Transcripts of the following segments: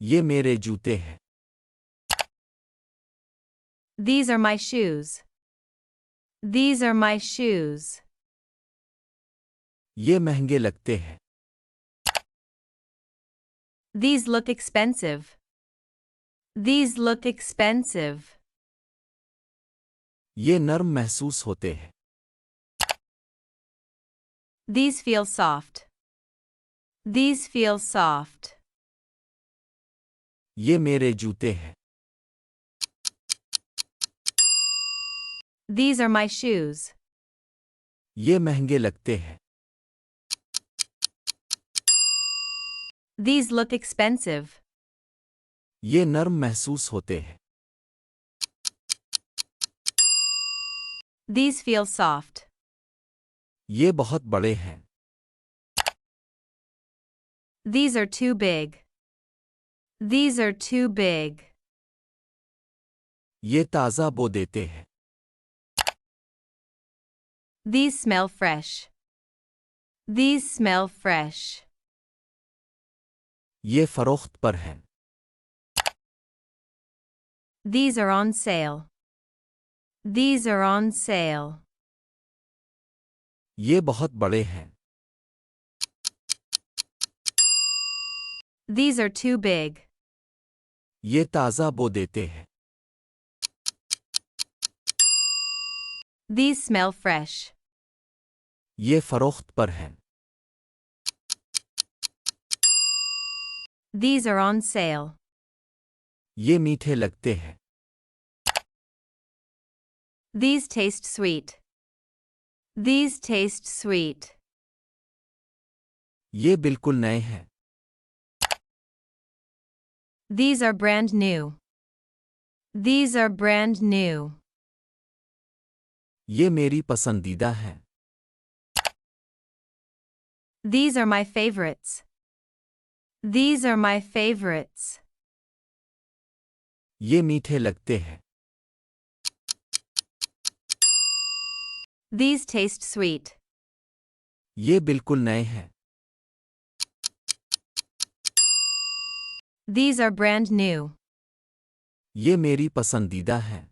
یہ میرے جوتے ہیں۔ These are my shoes. These are my shoes. یہ مہنگے لگتے ہیں۔ These look expensive. These look expensive. یہ نرم محسوس ہوتے ہیں۔ These feel soft. These feel soft. یہ میرے جوتے ہیں۔ These are my shoes. یہ مہنگے لگتے ہیں۔ These look expensive. یہ نرم محسوس ہوتے ہیں۔ These feel soft. یہ بہت بڑے ہیں۔ These are too big. These are too big. یہ تازہ بو دیتے ہیں۔ These smell fresh. These smell fresh. یہ فروخت پر ہیں۔ These are on sale. These are on sale. یہ بہت بڑے ہیں۔ These are too big. یہ تازہ بو دیتے ہیں۔ These smell fresh. یہ فروخت پر ہیں۔ These are on sale. یہ میٹھے لگتے ہیں۔ These taste sweet. These taste sweet. یہ بالکل نئے ہیں۔ These are brand new. These are brand new. یہ میری پسندیدہ ہیں۔ These are my favorites. These are my favorites. یہ میٹھے لگتے ہیں۔ These taste sweet. یہ بالکل نئے ہیں۔ These are brand new. یہ میری پسندیدہ ہیں۔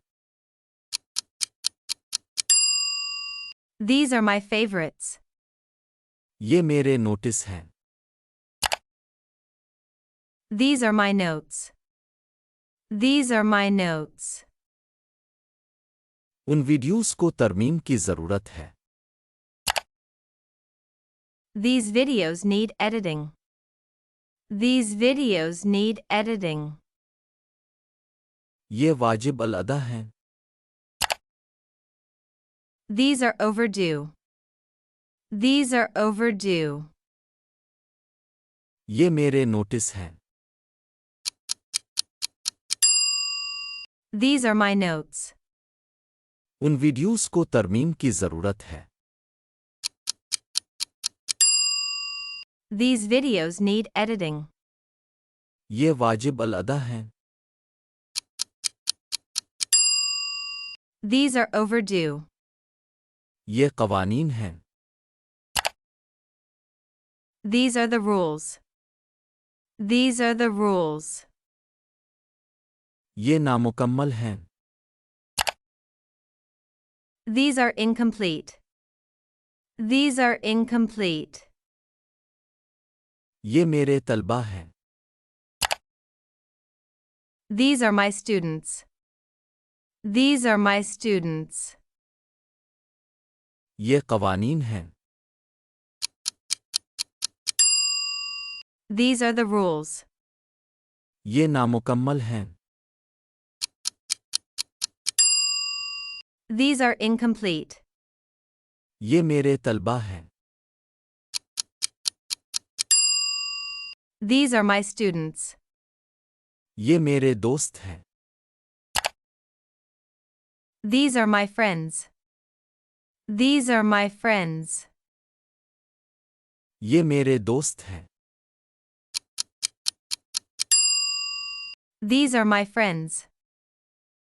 These are my favorites. یہ میرے نوٹس ہیں۔ These are my notes. These are my notes. In videos کو ترمیم کی ضرورت ہے۔ These videos need editing. These videos need editing. یہ واجب الادا ہیں۔ These are overdue. These are overdue. یہ میرے نوٹس ہیں۔ These are my notes. In videos کو ترمیم کی ضرورت ہے۔ These videos need editing. یہ واجب الادا ہیں۔ These are overdue. یہ قوانین ہیں۔ These are the rules. These are the rules. یہ نامکمل ہیں۔ These are incomplete. These are incomplete. یہ میرے طلبہ ہیں۔ These are my students. These are my students. یہ قوانین ہیں۔ These are the rules. یہ نامکمل ہیں۔ These are incomplete. یہ میرے طلبہ ہیں۔ These are my students. یہ میرے دوست ہیں۔ These are my friends. These are my friends. یہ میرے دوست ہیں۔ These are my friends.